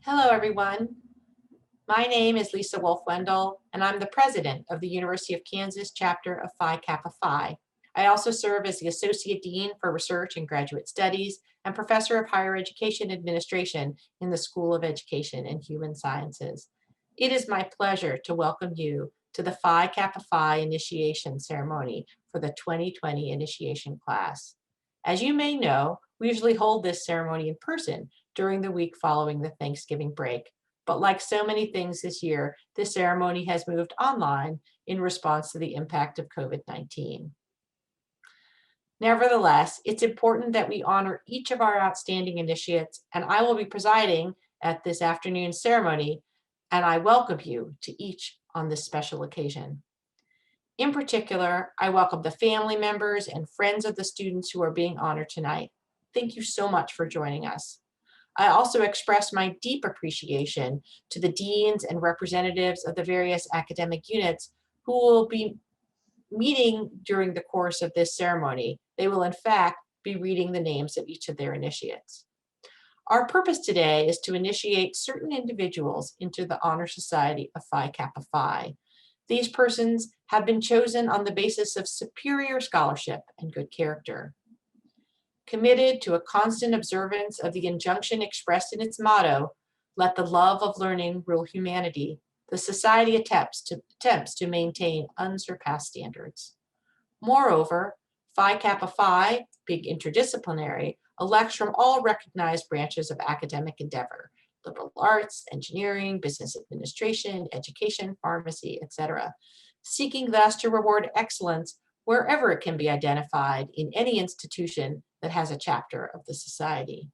Hello, everyone. My name is Lisa Wolf-Wendell, and I'm the president of the University of Kansas chapter of Phi Kappa Phi. I also serve as the Associate Dean for Research and Graduate Studies and Professor of Higher Education Administration in the School of Education and Human Sciences. It is my pleasure to welcome you to the Phi Kappa Phi initiation ceremony for the 2020 initiation class. As you may know, we usually hold this ceremony in person during the week following the Thanksgiving break. But like so many things this year, this ceremony has moved online in response to the impact of COVID-19. Nevertheless, it's important that we honor each of our outstanding initiates, and I will be presiding at this afternoon's ceremony, and I welcome you to each on this special occasion. In particular, I welcome the family members and friends of the students who are being honored tonight. Thank you so much for joining us. I also express my deep appreciation to the deans and representatives of the various academic units who will be meeting during the course of this ceremony. They will, in fact, be reading the names of each of their initiates. Our purpose today is to initiate certain individuals into the Honor Society of Phi Kappa Phi. These persons have been chosen on the basis of superior scholarship and good character. Committed to a constant observance of the injunction expressed in its motto, "Let the love of learning rule humanity," the Society attempts to maintain unsurpassed standards. Moreover, Phi Kappa Phi, being interdisciplinary, elects from all recognized branches of academic endeavor: liberal arts, engineering, business administration, education, pharmacy, etc., seeking thus to reward excellence wherever it can be identified in any institution that has a chapter of the society.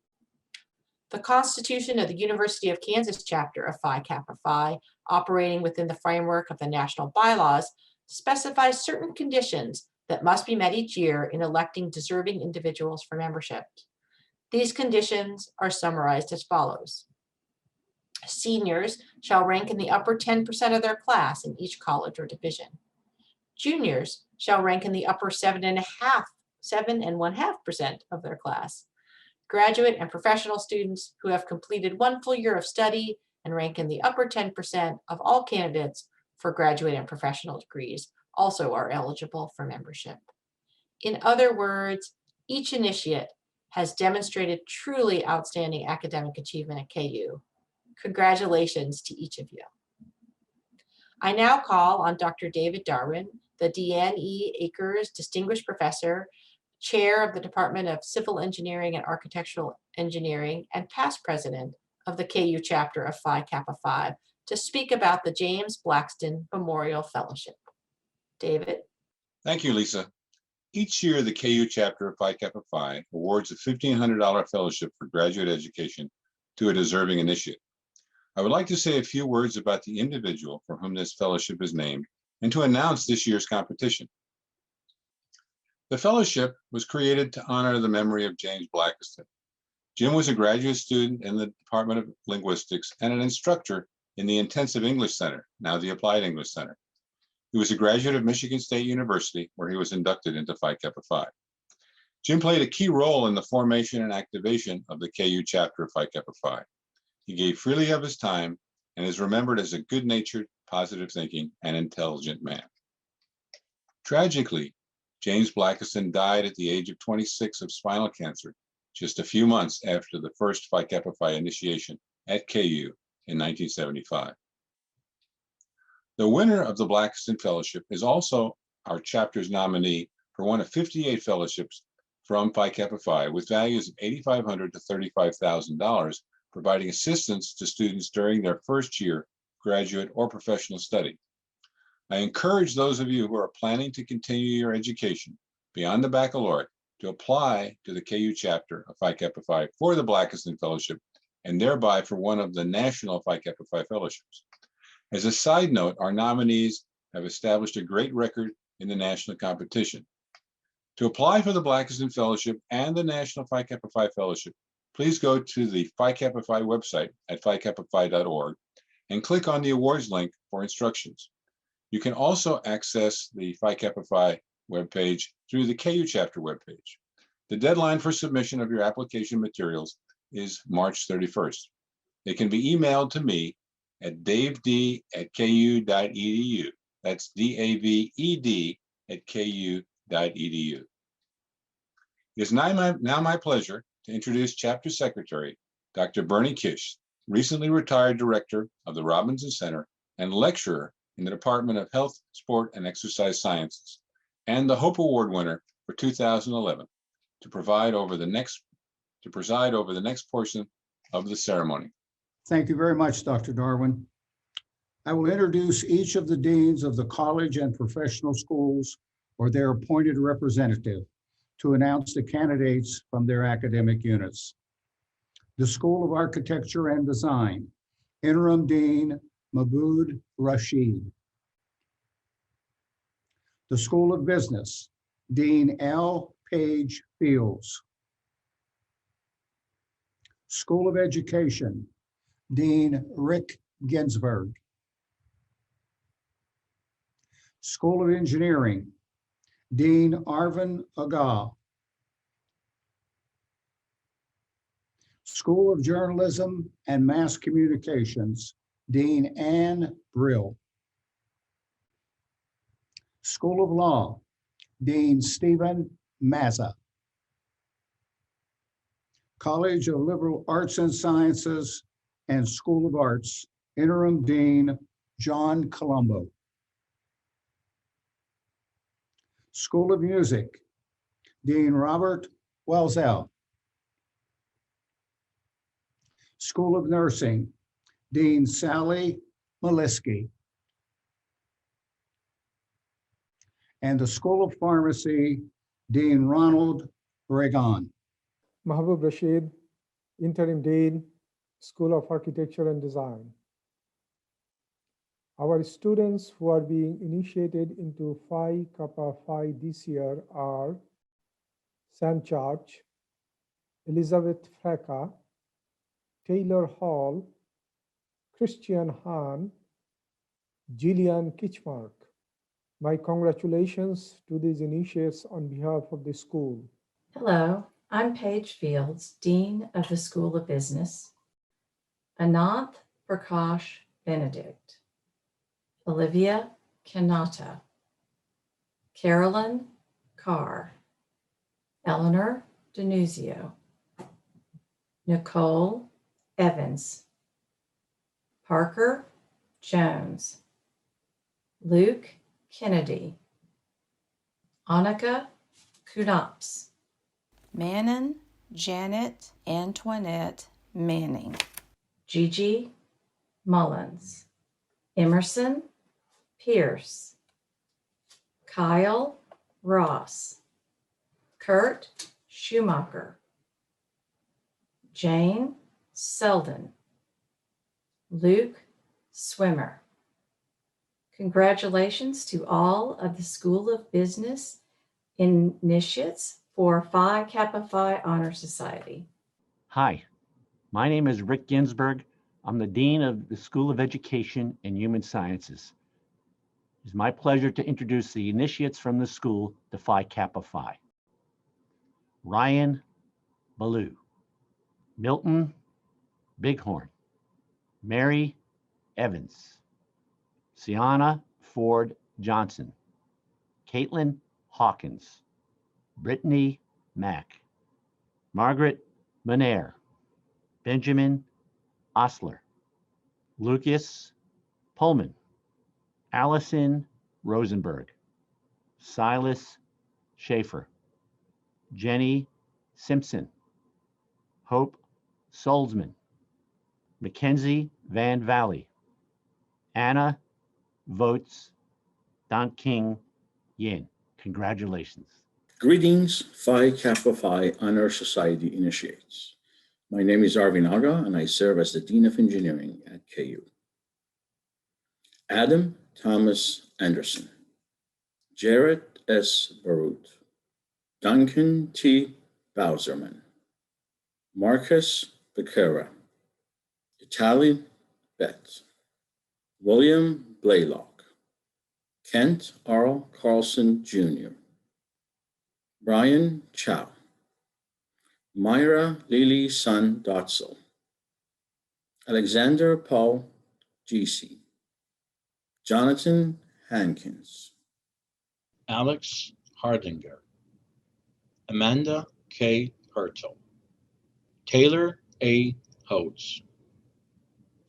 The Constitution of the University of Kansas chapter of Phi Kappa Phi, operating within the framework of the national bylaws, specifies certain conditions that must be met each year in electing deserving individuals for membership. These conditions are summarized as follows. Seniors shall rank in the upper 10% of their class in each college or division. Juniors shall rank in the upper 7.5% of their class. Graduate and professional students who have completed one full year of study and rank in the upper 10% of all candidates for graduate and professional degrees also are eligible for membership. In other words, each initiate has demonstrated truly outstanding academic achievement at KU. Congratulations to each of you. I now call on Dr. David Darwin, the Deanne E. Akers Distinguished Professor, Chair of the Department of Civil Engineering and Architectural Engineering, and past president of the KU chapter of Phi Kappa Phi, to speak about the James Blackston Memorial Fellowship. David. Thank you, Lisa. Each year, the KU chapter of Phi Kappa Phi awards a $1,500 fellowship for graduate education to a deserving initiate. I would like to say a few words about the individual for whom this fellowship is named and to announce this year's competition. The fellowship was created to honor the memory of James Blackston. Jim was a graduate student in the Department of Linguistics and an instructor in the Intensive English Center, now the Applied English Center. He was a graduate of Michigan State University, where he was inducted into Phi Kappa Phi. Jim played a key role in the formation and activation of the KU chapter of Phi Kappa Phi. He gave freely of his time and is remembered as a good-natured, positive thinking, and intelligent man. Tragically, James Blackston died at the age of 26 of spinal cancer, just a few months after the first Phi Kappa Phi initiation at KU in 1975. The winner of the Blackston Fellowship is also our chapter's nominee for one of 58 fellowships from Phi Kappa Phi with values of $8,500 to $35,000, providing assistance to students during their first year graduate or professional study. I encourage those of you who are planning to continue your education beyond the baccalaureate to apply to the KU chapter of Phi Kappa Phi for the Blackston Fellowship and thereby for one of the national Phi Kappa Phi fellowships. As a side note, our nominees have established a great record in the national competition. To apply for the Blackston Fellowship and the National Phi Kappa Phi Fellowship, please go to the Phi Kappa Phi website at phikappaphi.org and click on the awards link for instructions. You can also access the Phi Kappa Phi webpage through the KU chapter webpage. The deadline for submission of your application materials is March 31st. They can be emailed to me at daved@ku.edu. That's DAVED@ku.edu. It is now my pleasure to introduce Chapter Secretary, Dr. Bernie Kish, recently retired Director of the Robinson Center and lecturer in the Department of Health, Sport, and Exercise Sciences, and the Hope Award winner for 2011, to preside over the next portion of the ceremony. Thank you very much, Dr. Darwin. I will introduce each of the deans of the college and professional schools or their appointed representative to announce the candidates from their academic units. The School of Architecture and Design, Interim Dean Mahmoud Rashid. The School of Business, Dean L. Page Fields. School of Education, Dean Rick Ginsberg. School of Engineering, Dean Arvin Aga. School of Journalism and Mass Communications, Dean Ann Brill. School of Law, Dean Stephen Mazza. College of Liberal Arts and Sciences and School of Arts, Interim Dean John Colombo. School of Music, Dean Robert Welzell. School of Nursing, Dean Sally Maliski. And the School of Pharmacy, Dean Ronald Regan. Mahmoud Rashid, Interim Dean, School of Architecture and Design. Our students who are being initiated into Phi Kappa Phi this year are Sam Church, Elizabeth Freka, Taylor Hall, Christian Hahn, Gillian Kitchmark. My congratulations to these initiates on behalf of the school. Hello, I'm Paige Fields, Dean of the School of Business. Ananth Prakash Benedict, Olivia Kanata, Carolyn Carr, Eleanor Denuzio, Nicole Evans, Parker Jones, Luke Kennedy, Annika Kunops, Manon Janet Antoinette Manning, Gigi Mullins, Emerson Pierce, Kyle Ross, Kurt Schumacher, Jane Selden, Luke Swimmer. Congratulations to all of the School of Business initiates for Phi Kappa Phi Honor Society. Hi, my name is Rick Ginsberg. I'm the Dean of the School of Education and Human Sciences. It's my pleasure to introduce the initiates from the school to Phi Kappa Phi. Ryan Ballou, Milton Bighorn, Mary Evans, Sienna Ford Johnson, Caitlin Hawkins, Brittany Mack, Margaret Monair, Benjamin Osler, Lucas Pullman, Allison Rosenberg, Silas Schaefer, Jenny Simpson, Hope Solzman, Mackenzie Van Valley, Anna Votes King Yin. Congratulations. Greetings, Phi Kappa Phi Honor Society initiates. My name is Arvin Aga, and I serve as the Dean of Engineering at KU. Adam Thomas Anderson, Jared S. Barut, Duncan T. Bowserman, Marcus Becerra, Italian Betts, William Blaylock, Kent R. Carlson Jr., Brian Chow, Myra Lily Sun Dotzel, Alexander Paul Giese, Jonathan Hankins, Alex Hardinger, Amanda K. Hertel, Taylor A. Hodes,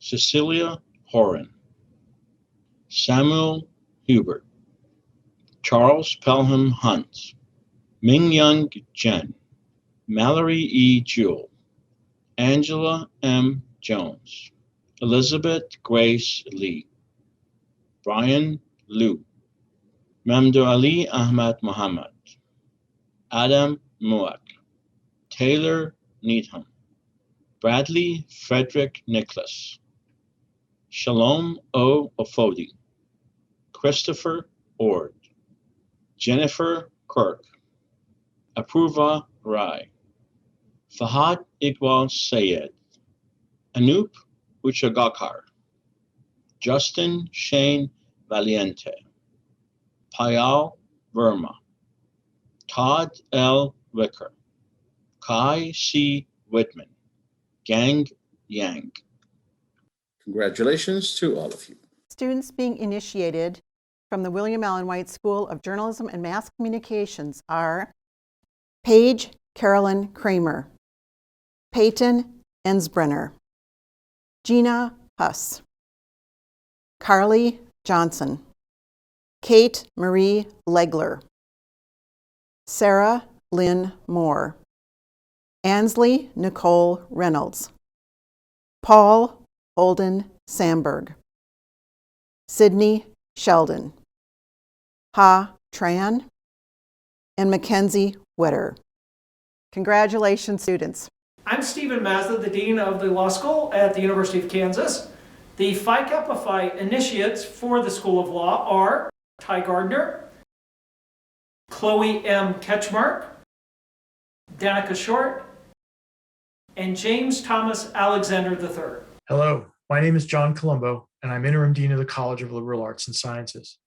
Cecilia Horan, Samuel Hubert, Charles Pelham Hunt, Mingyoung Jen, Mallory E. Jewell, Angela M. Jones, Elizabeth Grace Lee, Brian Liu, Mamdouh Ali Ahmad Muhammad, Adam Muak, Taylor Needham, Bradley Frederick Nicholas, Shalom O. Ofodi, Christopher Ord, Jennifer Kirk, Apurva Rai, Fahad Iqbal Sayed, Anup Uchagakar, Justin Shane Valiente, Payal Verma, Todd L. Wicker, Kai C. Whitman, Gang Yang. Congratulations to all of you. Students being initiated from the William Allen White School of Journalism and Mass Communications are Paige Carolyn Kramer, Peyton Ensbrenner, Gina Huss, Carly Johnson, Kate Marie Legler, Sarah Lynn Moore, Ansley Nicole Reynolds, Paul Holden Samberg, Sydney Sheldon, Ha Tran, and Mackenzie Wetter. Congratulations, students. I'm Stephen Mazda, the Dean of the Law School at the University of Kansas. The Phi Kappa Phi initiates for the School of Law are Ty Gardner, Chloe M. Ketchmark, Danica Short, and James Thomas Alexander III. Hello, my name is John Colombo, and I'm Interim Dean of the College of Liberal Arts and Sciences.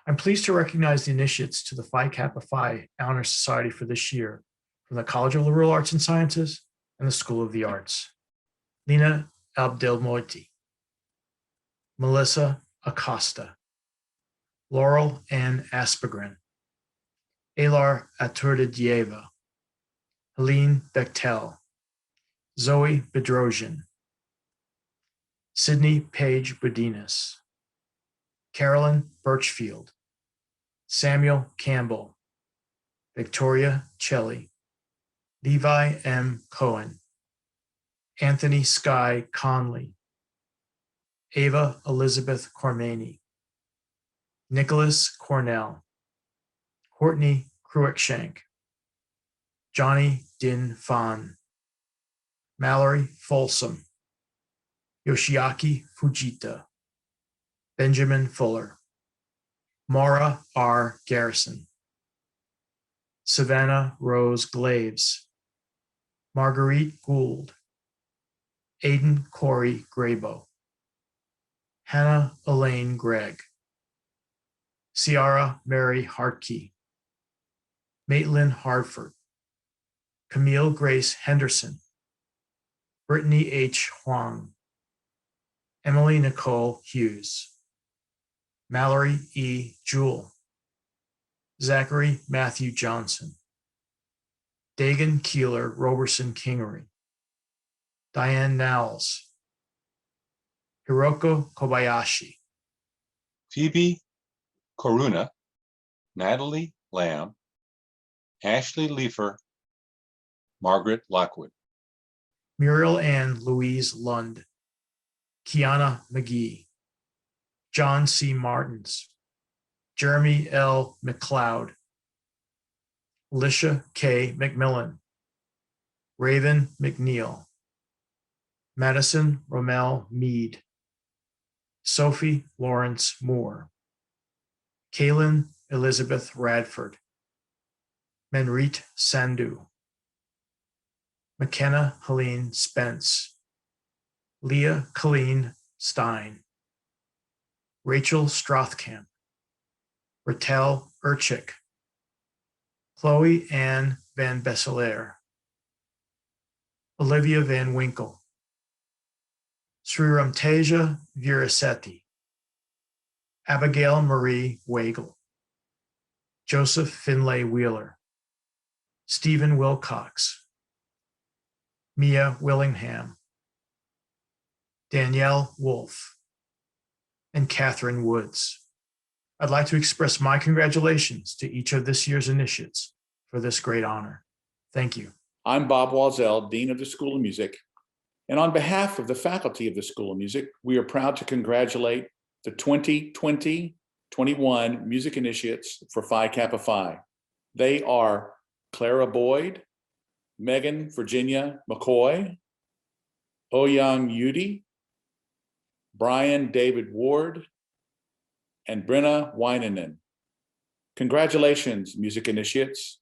I'm pleased to recognize the initiates to the Phi Kappa Phi Honor Society for this year from the College of Liberal Arts and Sciences and the School of the Arts. Lina Abdelmoiti, Melissa Acosta, Laurel Ann Aspegren, Alar Aturdedieva, Helene Bechtel, Zoe Bedrosian, Sydney Page Bodinas, Carolyn Birchfield, Samuel Campbell, Victoria Chelly, Levi M. Cohen, Anthony Sky Conley, Ava Elizabeth Cormany, Nicholas Cornell, Courtney Cruikshank, Johnny Din Fan, Mallory Folsom, Yoshiaki Fujita, Benjamin Fuller, Maura R. Garrison, Savannah Rose Glaves, Marguerite Gould, Aidan Corey Graybo, Hannah Elaine Gregg, Ciara Mary Hartke, Maitland Hartford, Camille Grace Henderson, Brittany H. Huang, Emily Nicole Hughes, Mallory E. Jewell, Zachary Matthew Johnson, Dagan Keeler Roberson Kingery, Diane Nowles, Hiroko Kobayashi, Phoebe Koruna, Natalie Lamb, Ashley Leifer, Margaret Lockwood. Muriel Ann Louise Lund, Kiana McGee, John C. Martins, Jeremy L. McLeod, Alicia K. McMillan, Raven McNeil, Madison Rommel Mead, Sophie Lawrence Moore, Kaylin Elizabeth Radford, Menreet Sandhu, McKenna Helene Spence, Leah Colleen Stein, Rachel Strothkamp, Ratel Urchik, Chloe Ann Van Besselaer, Olivia Van Winkle, Sriramteja Virasetti, Abigail Marie Wagle, Joseph Finlay Wheeler, Stephen Wilcox, Mia Willingham, Danielle Wolfe, and Catherine Woods. I'd like to express my congratulations to each of this year's initiates for this great honor. Thank you. I'm Bob Walzell, Dean of the School of Music. And on behalf of the faculty of the School of Music, we are proud to congratulate the 2020-21 Music Initiates for Phi Kappa Phi. They are Clara Boyd, Megan Virginia McCoy, Ouyang Yudi, Brian David Ward, and Brenna Weinanen. Congratulations, Music Initiates.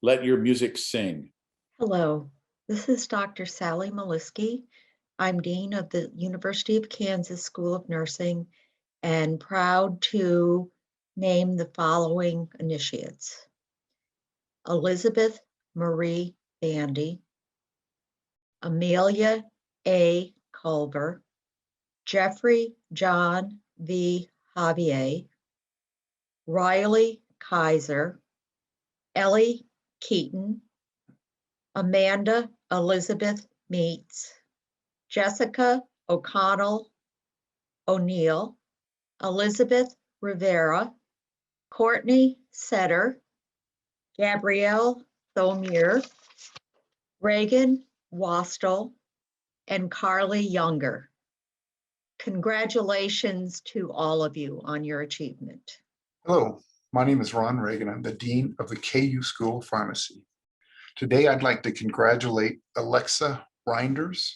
Let your music sing. Hello, this is Dr. Sally Maliski. I'm Dean of the University of Kansas School of Nursing and proud to name the following initiates. Elizabeth Marie Bandy, Amelia A. Culver, Jeffrey John V. Javier, Riley Kaiser, Ellie Keaton, Amanda Elizabeth Meets, Jessica O'Connell O'Neill, Elizabeth Rivera, Courtney Setter, Gabrielle Thomier, Reagan Wastel, and Carly Younger. Congratulations to all of you on your achievement. Hello, my name is Ron Reagan. I'm the Dean of the KU School of Pharmacy. Today, I'd like to congratulate Alexa Reinders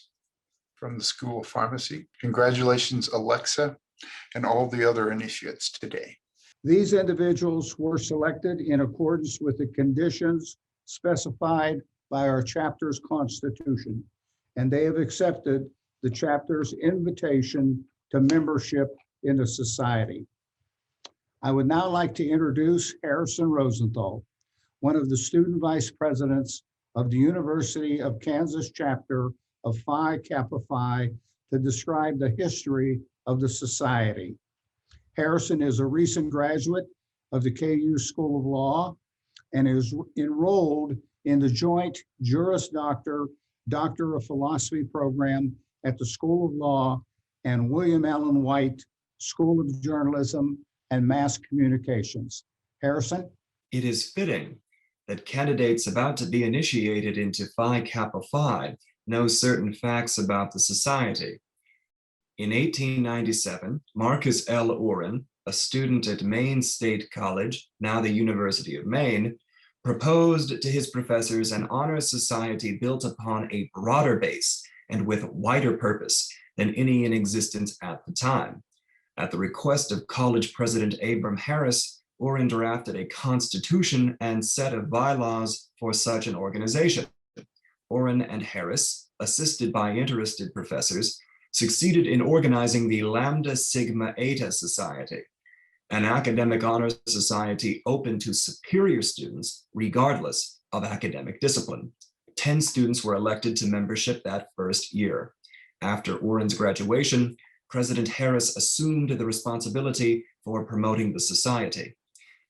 from the School of Pharmacy. Congratulations, Alexa, and all the other initiates today. These individuals were selected in accordance with the conditions specified by our chapter's constitution, and they have accepted the chapter's invitation to membership in the society. I would now like to introduce Harrison Rosenthal, one of the student vice presidents of the University of Kansas chapter of Phi Kappa Phi, to describe the history of the society. Harrison is a recent graduate of the KU School of Law and is enrolled in the joint Juris Doctor, Doctor of Philosophy program at the School of Law and William Allen White School of Journalism and Mass Communications. Harrison? It is fitting that candidates about to be initiated into Phi Kappa Phi know certain facts about the society. In 1897, Marcus L. Oren, a student at Maine State College, now the University of Maine, proposed to his professors an honor society built upon a broader base and with wider purpose than any in existence at the time. At the request of college president Abram Harris, Oren drafted a constitution and set of bylaws for such an organization. Oren and Harris, assisted by interested professors, succeeded in organizing the Lambda Sigma Eta Society, an academic honor society open to superior students regardless of academic discipline. 10 students were elected to membership that first year. After Oren's graduation, President Harris assumed the responsibility for promoting the society.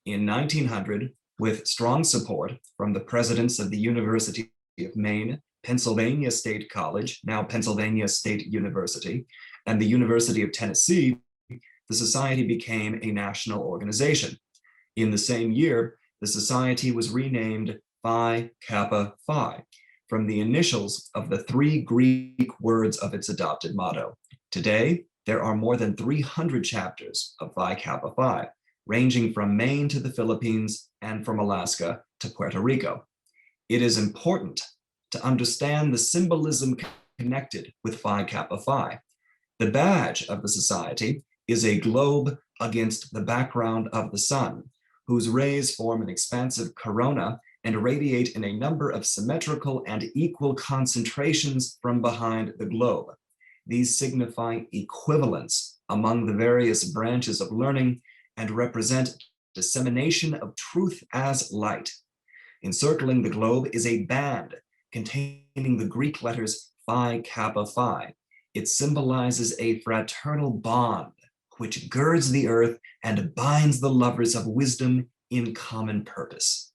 In 1900, with strong support from the presidents of the University of Maine, Pennsylvania State College, now Pennsylvania State University, and the University of Tennessee, the society became a national organization. In the same year, the society was renamed Phi Kappa Phi, from the initials of the 3 Greek words of its adopted motto. Today, there are more than 300 chapters of Phi Kappa Phi, ranging from Maine to the Philippines and from Alaska to Puerto Rico. It is important to understand the symbolism connected with Phi Kappa Phi. The badge of the society is a globe against the background of the sun, whose rays form an expansive corona and radiate in a number of symmetrical and equal concentrations from behind the globe. These signify equivalence among the various branches of learning and represent dissemination of truth as light. Encircling the globe is a band containing the Greek letters Phi Kappa Phi, It symbolizes a fraternal bond which girds the earth and binds the lovers of wisdom in common purpose.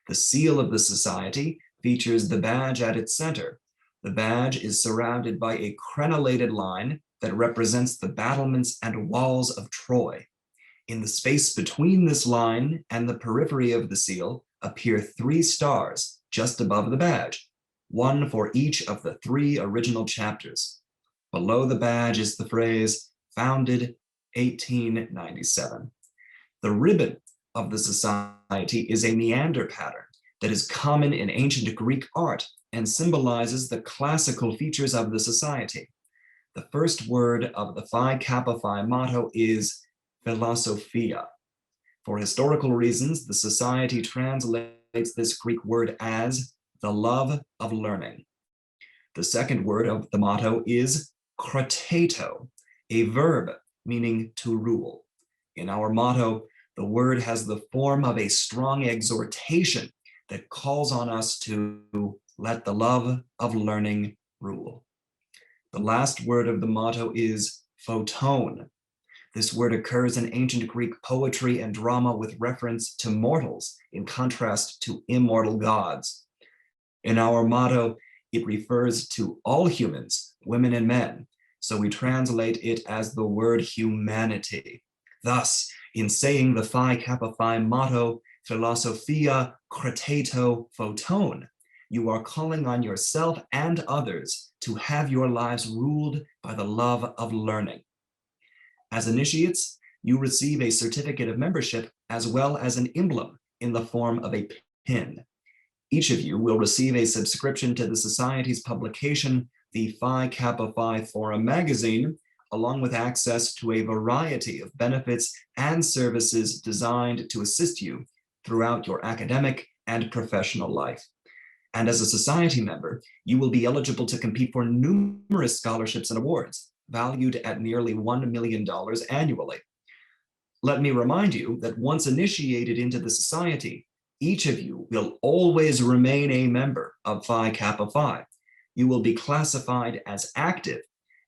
The seal of the society features the badge at its center. The badge is surrounded by a crenellated line that represents the battlements and walls of Troy. In the space between this line and the periphery of the seal appear 3 stars just above the badge, one for each of the 3 original chapters. Below the badge is the phrase, founded 1897. The ribbon of the society is a meander pattern that is common in ancient Greek art and symbolizes the classical features of the society. The first word of the Phi Kappa Phi motto is philosophia. For historical reasons, the society translates this Greek word as the love of learning. The second word of the motto is krateto, a verb meaning to rule. In our motto, the word has the form of a strong exhortation that calls on us to let the love of learning rule. The last word of the motto is photon. This word occurs in ancient Greek poetry and drama with reference to mortals in contrast to immortal gods. In our motto, it refers to all humans, women and men, so we translate it as the word humanity. Thus, in saying the Phi Kappa Phi motto, philosophia krateto photon, you are calling on yourself and others to have your lives ruled by the love of learning. As initiates, you receive a certificate of membership as well as an emblem in the form of a pin. Each of you will receive a subscription to the Society's publication, the Phi Kappa Phi Forum magazine, along with access to a variety of benefits and services designed to assist you throughout your academic and professional life. And as a Society member, you will be eligible to compete for numerous scholarships and awards, valued at nearly $1 million annually. Let me remind you that once initiated into the Society, each of you will always remain a member of Phi Kappa Phi. You will be classified as active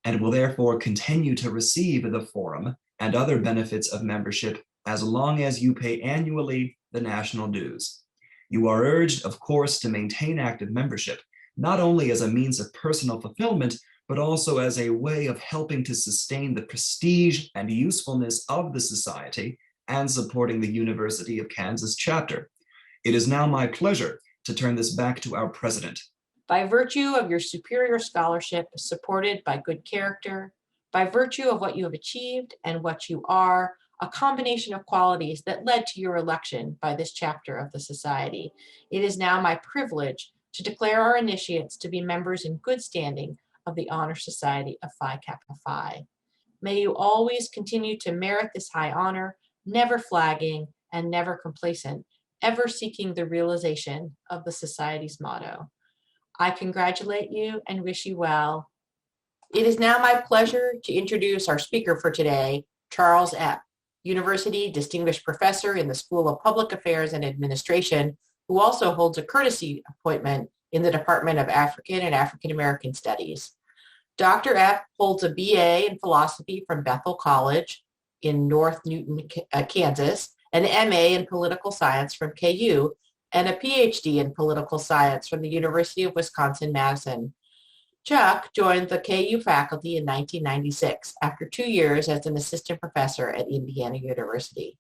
and will therefore continue to receive the forum and other benefits of membership as long as you pay annually the national dues. You are urged, of course, to maintain active membership, not only as a means of personal fulfillment, but also as a way of helping to sustain the prestige and usefulness of the Society and supporting the University of Kansas chapter. It is now my pleasure to turn this back to our president. By virtue of your superior scholarship, supported by good character, by virtue of what you have achieved and what you are, a combination of qualities that led to your election by this chapter of the Society, it is now my privilege to declare our initiates to be members in good standing of the Honor Society of Phi Kappa Phi. May you always continue to merit this high honor, never flagging and never complacent, ever seeking the realization of the Society's motto. I congratulate you and wish you well. It is now my pleasure to introduce our speaker for today, Charles Epp, University Distinguished Professor in the School of Public Affairs and Administration, who also holds a courtesy appointment in the Department of African and African American Studies. Dr. Epp holds a BA in philosophy from Bethel College in North Newton, Kansas, an MA in political science from KU, and a PhD in political science from the University of Wisconsin-Madison. Chuck joined the KU faculty in 1996 after 2 years as an assistant professor at Indiana University.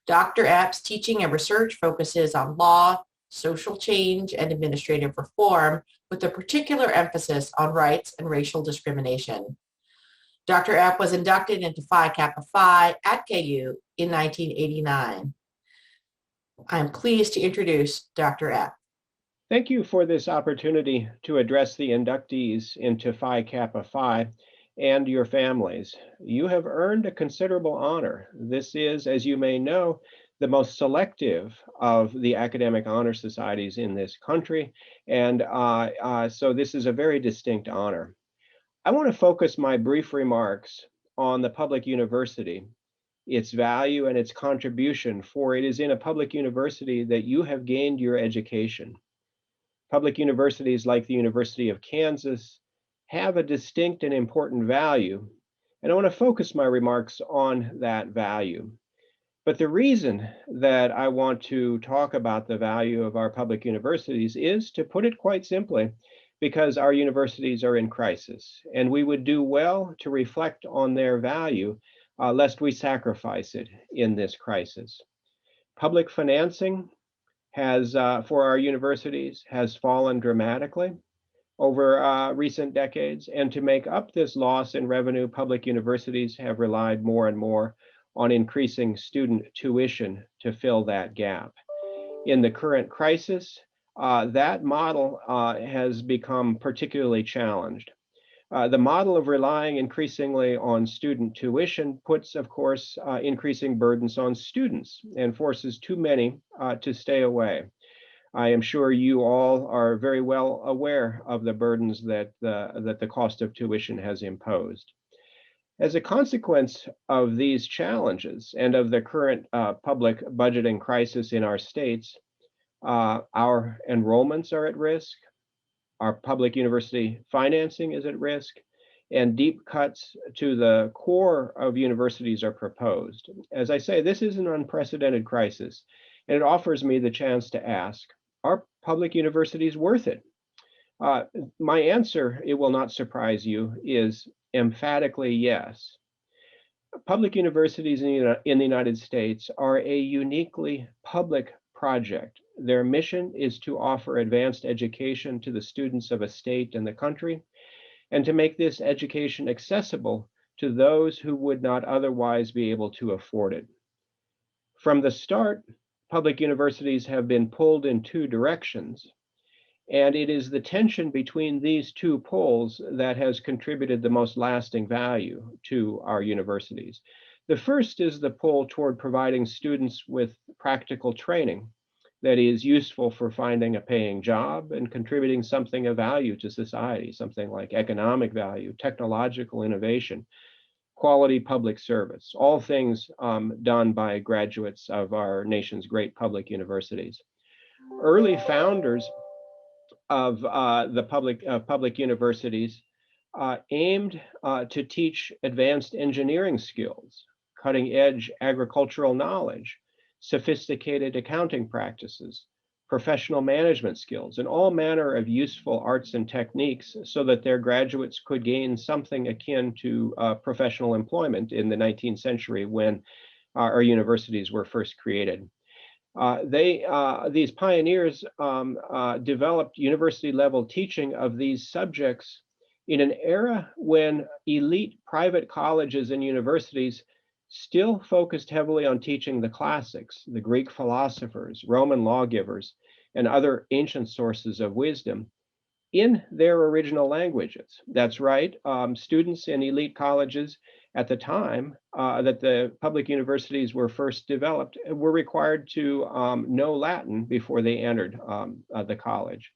Dr. Epp's teaching and research focuses on law, social change, and administrative reform, with a particular emphasis on rights and racial discrimination. Dr. Epp was inducted into Phi Kappa Phi at KU in 1989. I'm pleased to introduce Dr. Epp. Thank you for this opportunity to address the inductees into Phi Kappa Phi and your families. You have earned a considerable honor. This is, as you may know, the most selective of the academic honor societies in this country, and so this is a very distinct honor. I want to focus my brief remarks on the public university, its value and its contribution, for it is in a public university that you have gained your education. Public universities like the University of Kansas have a distinct and important value, and I want to focus my remarks on that value. But the reason that I want to talk about the value of our public universities is, to put it quite simply, because our universities are in crisis, and we would do well to reflect on their value, lest we sacrifice it in this crisis. Public financing has, for our universities, has fallen dramatically over recent decades, and to make up this loss in revenue, public universities have relied more and more on increasing student tuition to fill that gap. In the current crisis, that model has become particularly challenged. The model of relying increasingly on student tuition puts, of course, increasing burdens on students and forces too many to stay away. I am sure you all are very well aware of the burdens that the cost of tuition has imposed. As a consequence of these challenges and of the current public budgeting crisis in our states, our enrollments are at risk, our public university financing is at risk, and deep cuts to the core of universities are proposed. As I say, this is an unprecedented crisis, and it offers me the chance to ask, are public universities worth it? My answer, it will not surprise you, is emphatically yes. Public universities in the United States are a uniquely public project. Their mission is to offer advanced education to the students of a state and the country, and to make this education accessible to those who would not otherwise be able to afford it. From the start, public universities have been pulled in two directions, and it is the tension between these two poles that has contributed the most lasting value to our universities. The first is the pull toward providing students with practical training that is useful for finding a paying job and contributing something of value to society, something like economic value, technological innovation, quality public service, all things done by graduates of our nation's great public universities. Early founders of the public universities aimed to teach advanced engineering skills, cutting edge agricultural knowledge, sophisticated accounting practices, professional management skills, and all manner of useful arts and techniques so that their graduates could gain something akin to professional employment in the 19th century when our universities were first created. These pioneers developed university level teaching of these subjects in an era when elite private colleges and universities still focused heavily on teaching the classics, the Greek philosophers, Roman lawgivers, and other ancient sources of wisdom in their original languages. That's right, students in elite colleges at the time that the public universities were first developed were required to know Latin before they entered the college.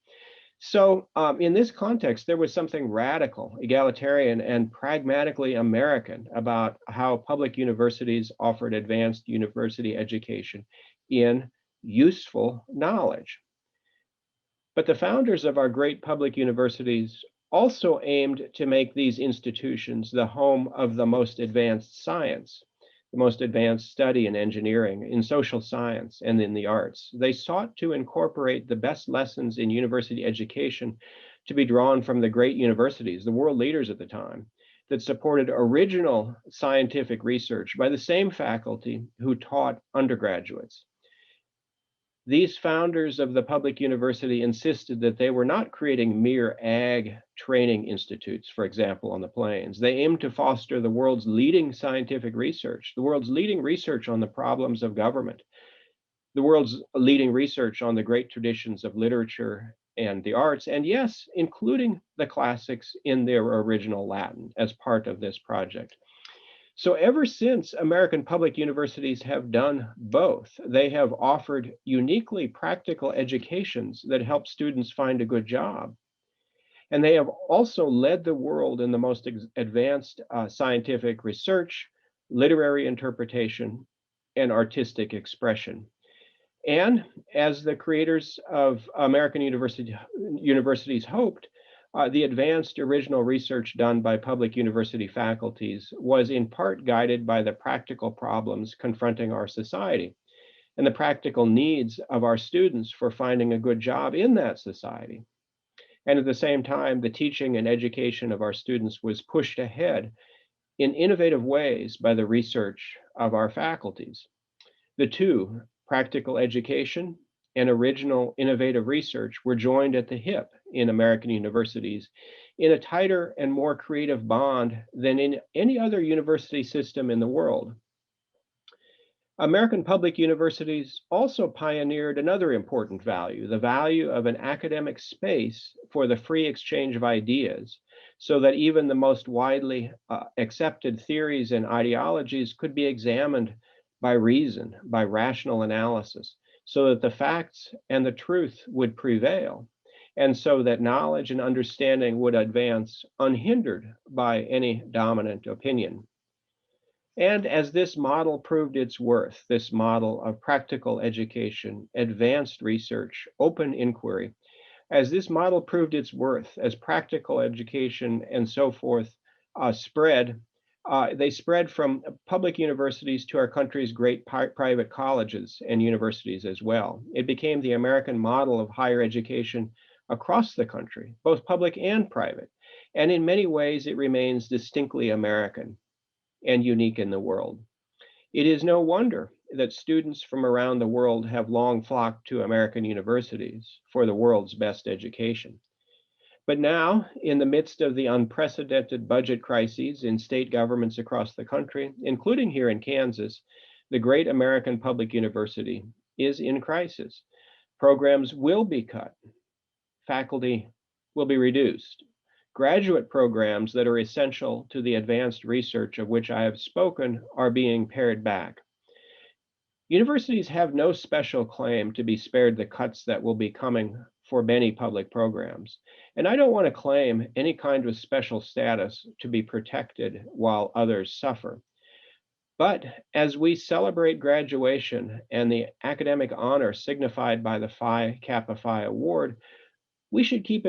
So in this context, there was something radical, egalitarian, and pragmatically American about how public universities offered advanced university education in useful knowledge. But the founders of our great public universities also aimed to make these institutions the home of the most advanced science, the most advanced study in engineering, in social science, and in the arts. They sought to incorporate the best lessons in university education to be drawn from the great universities, the world leaders at the time, that supported original scientific research by the same faculty who taught undergraduates. These founders of the public university insisted that they were not creating mere ag training institutes, for example, on the plains. They aimed to foster the world's leading scientific research, the world's leading research on the problems of government, the world's leading research on the great traditions of literature and the arts, and yes, including the classics in their original Latin as part of this project. So ever since, American public universities have done both. They have offered uniquely practical educations that help students find a good job. And they have also led the world in the most advanced scientific research, literary interpretation, and artistic expression. And as the creators of American universities hoped, The advanced original research done by public university faculties was in part guided by the practical problems confronting our society and the practical needs of our students for finding a good job in that society. And at the same time, the teaching and education of our students was pushed ahead in innovative ways by the research of our faculties. The two, practical education and original innovative research, were joined at the hip in American universities in a tighter and more creative bond than in any other university system in the world. American public universities also pioneered another important value, the value of an academic space for the free exchange of ideas, so that even the most widely accepted theories and ideologies could be examined by reason, by rational analysis, so that the facts and the truth would prevail, and so that knowledge and understanding would advance unhindered by any dominant opinion. And as this model proved its worth, this model of practical education, advanced research, open inquiry, as this model proved its worth, as practical education and so forth spread, they spread from public universities to our country's great private colleges and universities as well. It became the American model of higher education across the country, both public and private. And in many ways, it remains distinctly American and unique in the world. It is no wonder that students from around the world have long flocked to American universities for the world's best education. But now, in the midst of the unprecedented budget crises in state governments across the country, including here in Kansas, the great American public university is in crisis. Programs will be cut. Faculty will be reduced. Graduate programs that are essential to the advanced research of which I have spoken are being pared back. Universities have no special claim to be spared the cuts that will be coming for many public programs. And I don't want to claim any kind of special status to be protected while others suffer. But as we celebrate graduation and the academic honor signified by the Phi Kappa Phi Award, we should keep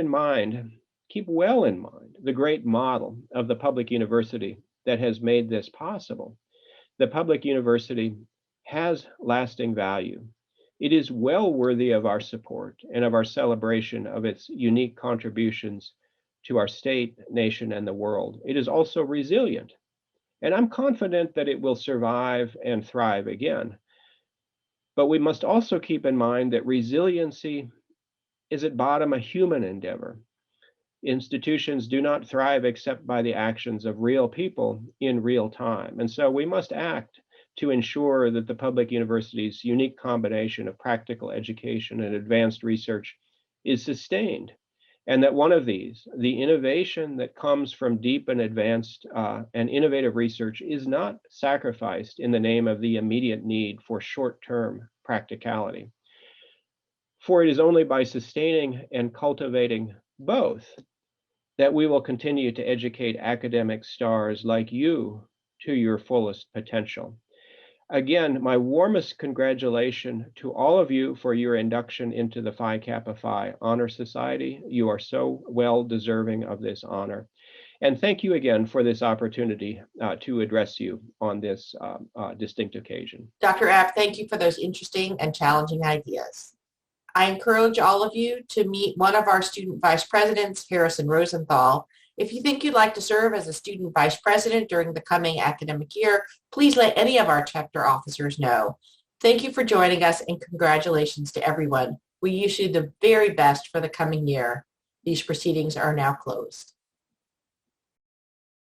well in mind, the great model of the public university that has made this possible. The public university has lasting value. It is well worthy of our support and of our celebration of its unique contributions to our state, nation, and the world. It is also resilient, and I'm confident that it will survive and thrive again. But we must also keep in mind that resiliency is at bottom a human endeavor. Institutions do not thrive except by the actions of real people in real time. And so we must act to ensure that the public university's unique combination of practical education and advanced research is sustained. And that one of these, the innovation that comes from deep and advanced and innovative research, is not sacrificed in the name of the immediate need for short-term practicality. For it is only by sustaining and cultivating both that we will continue to educate academic stars like you to your fullest potential. Again, my warmest congratulations to all of you for your induction into the Phi Kappa Phi Honor Society. You are so well deserving of this honor. And thank you again for this opportunity to address you on this distinct occasion. Dr. App, thank you for those interesting and challenging ideas. I encourage all of you to meet one of our student vice presidents, Harrison Rosenthal. If you think you'd like to serve as a student vice president during the coming academic year, please let any of our chapter officers know. Thank you for joining us, and congratulations to everyone. We wish you the very best for the coming year. These proceedings are now closed.